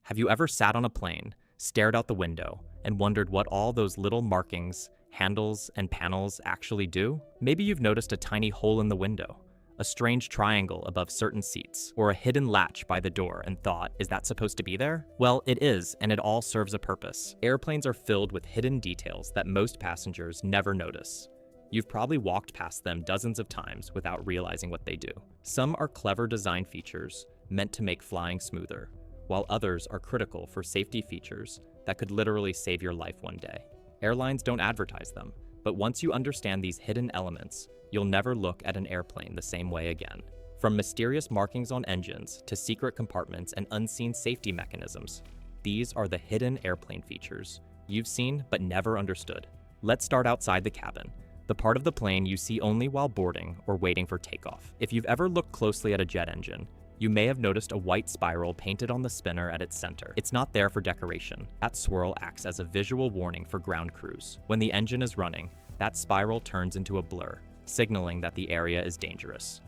Have you ever sat on a plane, stared out the window, and wondered what all those little markings, handles, and panels actually do? Maybe you've noticed a tiny hole in the window, a strange triangle above certain seats, or a hidden latch by the door and thought, is that supposed to be there? Well, it is, and it all serves a purpose. Airplanes are filled with hidden details that most passengers never notice. You've probably walked past them dozens of times without realizing what they do. Some are clever design features meant to make flying smoother, while others are critical for safety features that could literally save your life one day. Airlines don't advertise them, but once you understand these hidden elements, you'll never look at an airplane the same way again. From mysterious markings on engines to secret compartments and unseen safety mechanisms, these are the hidden airplane features you've seen but never understood. Let's start outside the cabin, the part of the plane you see only while boarding or waiting for takeoff. If you've ever looked closely at a jet engine, you may have noticed a white spiral painted on the spinner at its center. It's not there for decoration. That swirl acts as a visual warning for ground crews. When the engine is running, that spiral turns into a blur, signaling that the area is dangerous.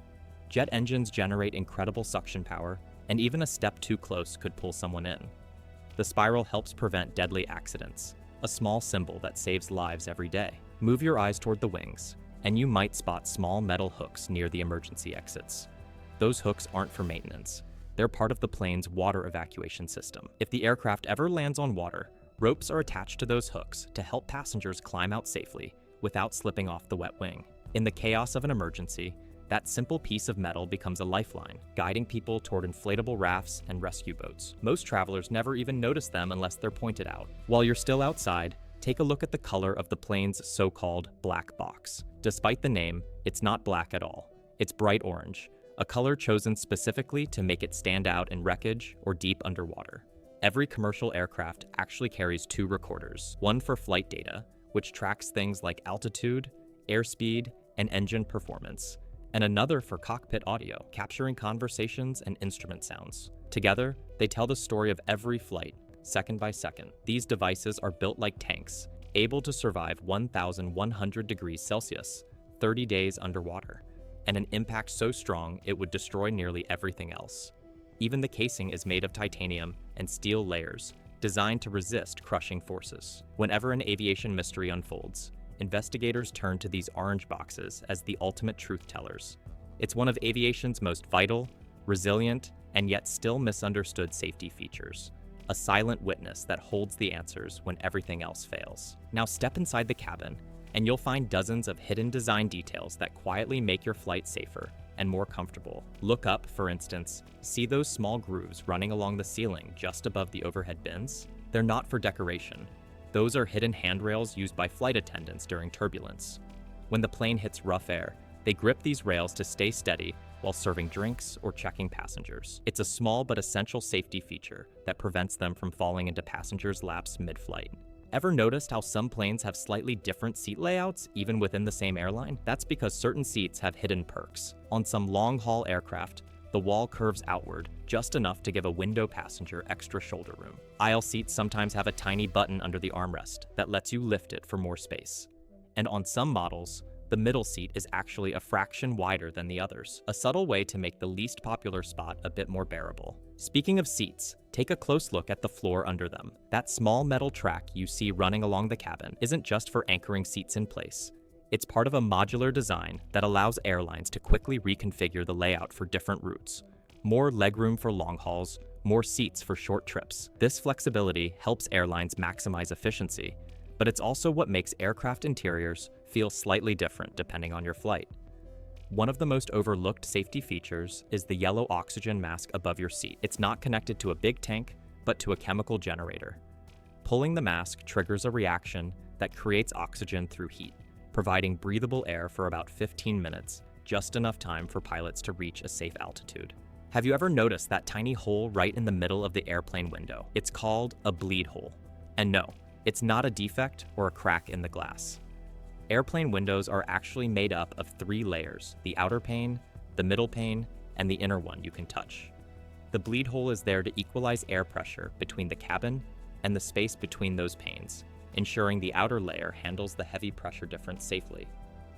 Jet engines generate incredible suction power, and even a step too close could pull someone in. The spiral helps prevent deadly accidents, a small symbol that saves lives every day. Move your eyes toward the wings, and you might spot small metal hooks near the emergency exits. Those hooks aren't for maintenance. They're part of the plane's water evacuation system. If the aircraft ever lands on water, ropes are attached to those hooks to help passengers climb out safely without slipping off the wet wing. In the chaos of an emergency, that simple piece of metal becomes a lifeline, guiding people toward inflatable rafts and rescue boats. Most travelers never even notice them unless they're pointed out. While you're still outside, take a look at the color of the plane's so-called black box. Despite the name, it's not black at all. It's bright orange, a color chosen specifically to make it stand out in wreckage or deep underwater. Every commercial aircraft actually carries two recorders, one for flight data, which tracks things like altitude, airspeed, and engine performance, and another for cockpit audio, capturing conversations and instrument sounds. Together, they tell the story of every flight, second by second. These devices are built like tanks, able to survive 1,100 degrees Celsius, 30 days underwater, and an impact so strong it would destroy nearly everything else. Even the casing is made of titanium and steel layers, designed to resist crushing forces. Whenever an aviation mystery unfolds, investigators turn to these orange boxes as the ultimate truth tellers. It's one of aviation's most vital, resilient, and yet still misunderstood safety features. A silent witness that holds the answers when everything else fails. Now step inside the cabin, and you'll find dozens of hidden design details that quietly make your flight safer and more comfortable. Look up, for instance. See those small grooves running along the ceiling just above the overhead bins? They're not for decoration. Those are hidden handrails used by flight attendants during turbulence. When the plane hits rough air, they grip these rails to stay steady while serving drinks or checking passengers. It's a small but essential safety feature that prevents them from falling into passengers' laps mid-flight. Ever noticed how some planes have slightly different seat layouts even within the same airline? That's because certain seats have hidden perks. On some long-haul aircraft, the wall curves outward just enough to give a window passenger extra shoulder room. Aisle seats sometimes have a tiny button under the armrest that lets you lift it for more space. And on some models, the middle seat is actually a fraction wider than the others, a subtle way to make the least popular spot a bit more bearable. Speaking of seats, take a close look at the floor under them. That small metal track you see running along the cabin isn't just for anchoring seats in place. It's part of a modular design that allows airlines to quickly reconfigure the layout for different routes. More legroom for long hauls, more seats for short trips. This flexibility helps airlines maximize efficiency, but it's also what makes aircraft interiors feel slightly different depending on your flight. One of the most overlooked safety features is the yellow oxygen mask above your seat. It's not connected to a big tank, but to a chemical generator. Pulling the mask triggers a reaction that creates oxygen through heat, providing breathable air for about 15 minutes, just enough time for pilots to reach a safe altitude. Have you ever noticed that tiny hole right in the middle of the airplane window? It's called a bleed hole. And no, it's not a defect or a crack in the glass. Airplane windows are actually made up of 3 layers: the outer pane, the middle pane, and the inner one you can touch. The bleed hole is there to equalize air pressure between the cabin and the space between those panes, ensuring the outer layer handles the heavy pressure difference safely.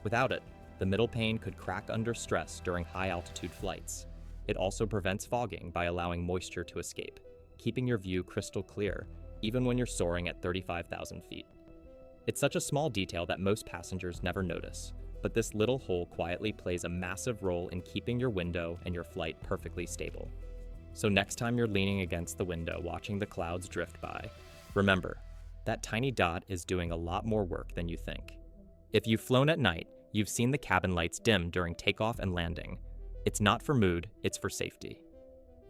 Without it, the middle pane could crack under stress during high-altitude flights. It also prevents fogging by allowing moisture to escape. keeping your view crystal clear, even when you're soaring at 35,000 feet. It's such a small detail that most passengers never notice, but this little hole quietly plays a massive role in keeping your window and your flight perfectly stable. So next time you're leaning against the window watching the clouds drift by, remember, that tiny dot is doing a lot more work than you think. If you've flown at night, you've seen the cabin lights dim during takeoff and landing. It's not for mood, it's for safety.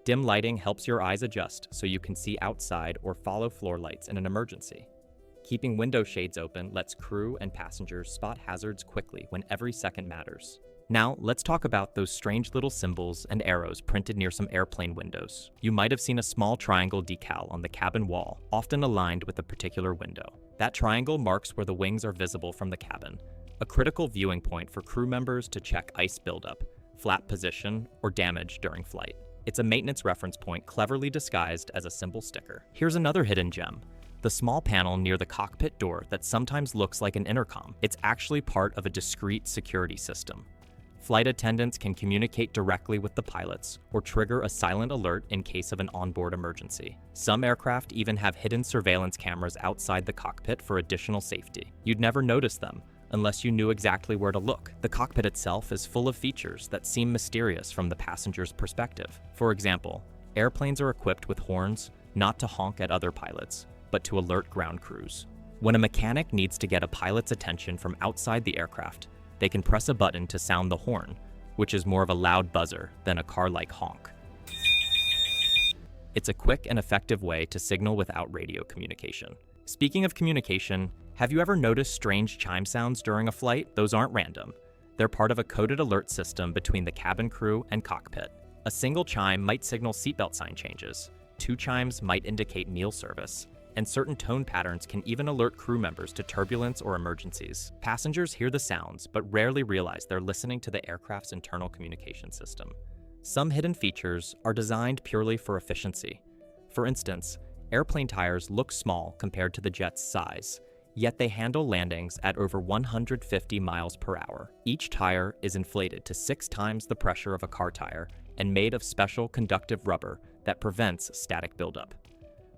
Dim lighting helps your eyes adjust so you can see outside or follow floor lights in an emergency. Keeping window shades open lets crew and passengers spot hazards quickly when every second matters. Now, let's talk about those strange little symbols and arrows printed near some airplane windows. You might have seen a small triangle decal on the cabin wall, often aligned with a particular window. That triangle marks where the wings are visible from the cabin, a critical viewing point for crew members to check ice buildup, flap position, or damage during flight. It's a maintenance reference point cleverly disguised as a simple sticker. Here's another hidden gem. The small panel near the cockpit door that sometimes looks like an intercom. It's actually part of a discrete security system. Flight attendants can communicate directly with the pilots or trigger a silent alert in case of an onboard emergency. Some aircraft even have hidden surveillance cameras outside the cockpit for additional safety. You'd never notice them unless you knew exactly where to look. The cockpit itself is full of features that seem mysterious from the passenger's perspective. For example, airplanes are equipped with horns not to honk at other pilots, but to alert ground crews. When a mechanic needs to get a pilot's attention from outside the aircraft, they can press a button to sound the horn, which is more of a loud buzzer than a car-like honk. It's a quick and effective way to signal without radio communication. Speaking of communication, have you ever noticed strange chime sounds during a flight? Those aren't random. They're part of a coded alert system between the cabin crew and cockpit. A single chime might signal seatbelt sign changes, 2 chimes might indicate meal service, and certain tone patterns can even alert crew members to turbulence or emergencies. Passengers hear the sounds, but rarely realize they're listening to the aircraft's internal communication system. Some hidden features are designed purely for efficiency. For instance, airplane tires look small compared to the jet's size, yet they handle landings at over 150 miles per hour. Each tire is inflated to 6 times the pressure of a car tire and made of special conductive rubber that prevents static buildup.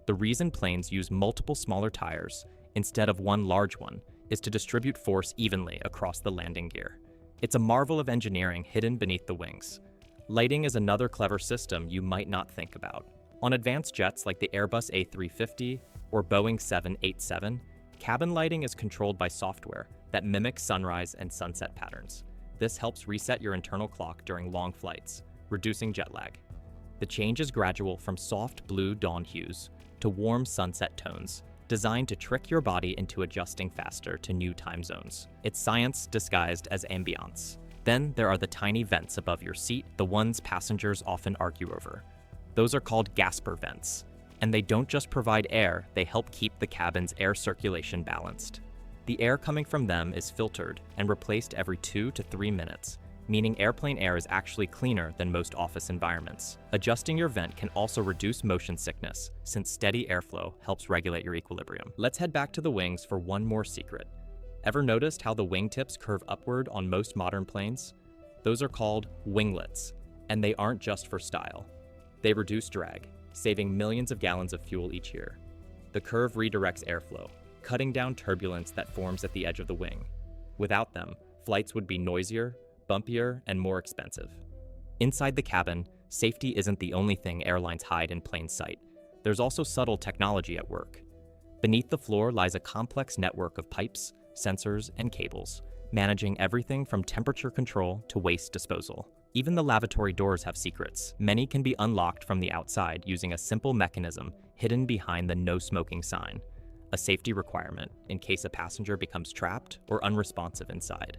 The reason planes use multiple smaller tires instead of one large one is to distribute force evenly across the landing gear. It's a marvel of engineering hidden beneath the wings. Lighting is another clever system you might not think about. On advanced jets like the Airbus A350 or Boeing 787, cabin lighting is controlled by software that mimics sunrise and sunset patterns. This helps reset your internal clock during long flights, reducing jet lag. The change is gradual from soft blue dawn hues to warm sunset tones, designed to trick your body into adjusting faster to new time zones. It's science disguised as ambiance. Then there are the tiny vents above your seat, the ones passengers often argue over. Those are called gasper vents, and they don't just provide air, they help keep the cabin's air circulation balanced. The air coming from them is filtered and replaced every 2 to 3 minutes, meaning airplane air is actually cleaner than most office environments. Adjusting your vent can also reduce motion sickness, since steady airflow helps regulate your equilibrium. Let's head back to the wings for one more secret. Ever noticed how the wingtips curve upward on most modern planes? Those are called winglets, and they aren't just for style. They reduce drag, saving millions of gallons of fuel each year. The curve redirects airflow, cutting down turbulence that forms at the edge of the wing. Without them, flights would be noisier, bumpier, and more expensive. Inside the cabin, safety isn't the only thing airlines hide in plain sight. There's also subtle technology at work. Beneath the floor lies a complex network of pipes, sensors, and cables, managing everything from temperature control to waste disposal. Even the lavatory doors have secrets. Many can be unlocked from the outside using a simple mechanism hidden behind the no smoking sign, a safety requirement in case a passenger becomes trapped or unresponsive inside.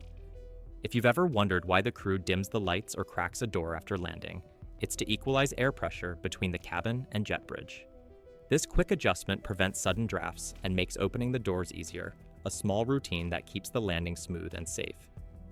If you've ever wondered why the crew dims the lights or cracks a door after landing, it's to equalize air pressure between the cabin and jet bridge. This quick adjustment prevents sudden drafts and makes opening the doors easier, a small routine that keeps the landing smooth and safe.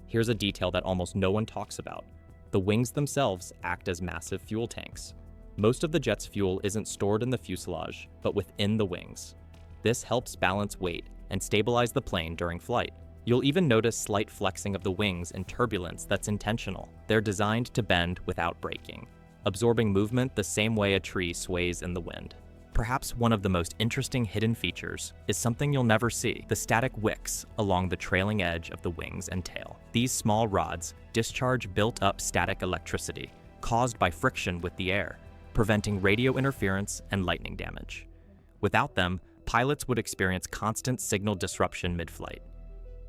Here's a detail that almost no one talks about. The wings themselves act as massive fuel tanks. Most of the jet's fuel isn't stored in the fuselage, but within the wings. This helps balance weight and stabilize the plane during flight. You'll even notice slight flexing of the wings in turbulence that's intentional. They're designed to bend without breaking, absorbing movement the same way a tree sways in the wind. Perhaps one of the most interesting hidden features is something you'll never see: the static wicks along the trailing edge of the wings and tail. These small rods discharge built-up static electricity caused by friction with the air, preventing radio interference and lightning damage. Without them, pilots would experience constant signal disruption mid-flight.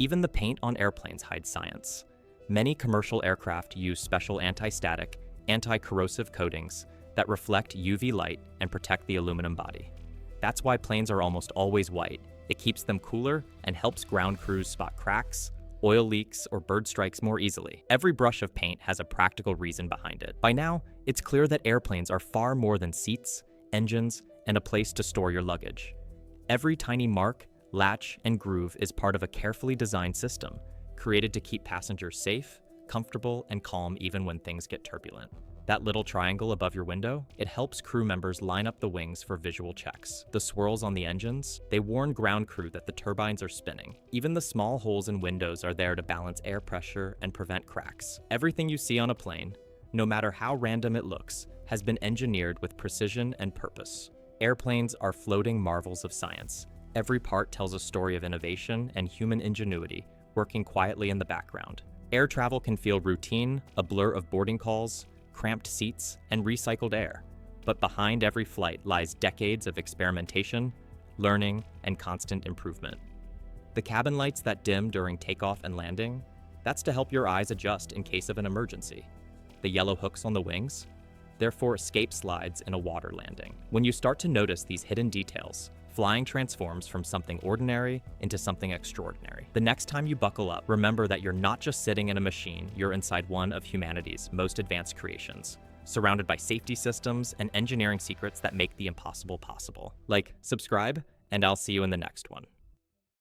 Even the paint on airplanes hides science. Many commercial aircraft use special anti-static, anti-corrosive coatings that reflect UV light and protect the aluminum body. That's why planes are almost always white. It keeps them cooler and helps ground crews spot cracks, oil leaks, or bird strikes more easily. Every brush of paint has a practical reason behind it. By now, it's clear that airplanes are far more than seats, engines, and a place to store your luggage. Every tiny mark, latch, and groove is part of a carefully designed system, created to keep passengers safe, comfortable, and calm even when things get turbulent. That little triangle above your window, it helps crew members line up the wings for visual checks. The swirls on the engines, they warn ground crew that the turbines are spinning. Even the small holes in windows are there to balance air pressure and prevent cracks. Everything you see on a plane, no matter how random it looks, has been engineered with precision and purpose. Airplanes are floating marvels of science. Every part tells a story of innovation and human ingenuity, working quietly in the background. Air travel can feel routine, a blur of boarding calls, cramped seats, and recycled air. But behind every flight lies decades of experimentation, learning, and constant improvement. The cabin lights that dim during takeoff and landing, that's to help your eyes adjust in case of an emergency. The yellow hooks on the wings, they're for escape slides in a water landing. When you start to notice these hidden details, flying transforms from something ordinary into something extraordinary. The next time you buckle up, remember that you're not just sitting in a machine, you're inside one of humanity's most advanced creations, surrounded by safety systems and engineering secrets that make the impossible possible. Like, subscribe, and I'll see you in the next one.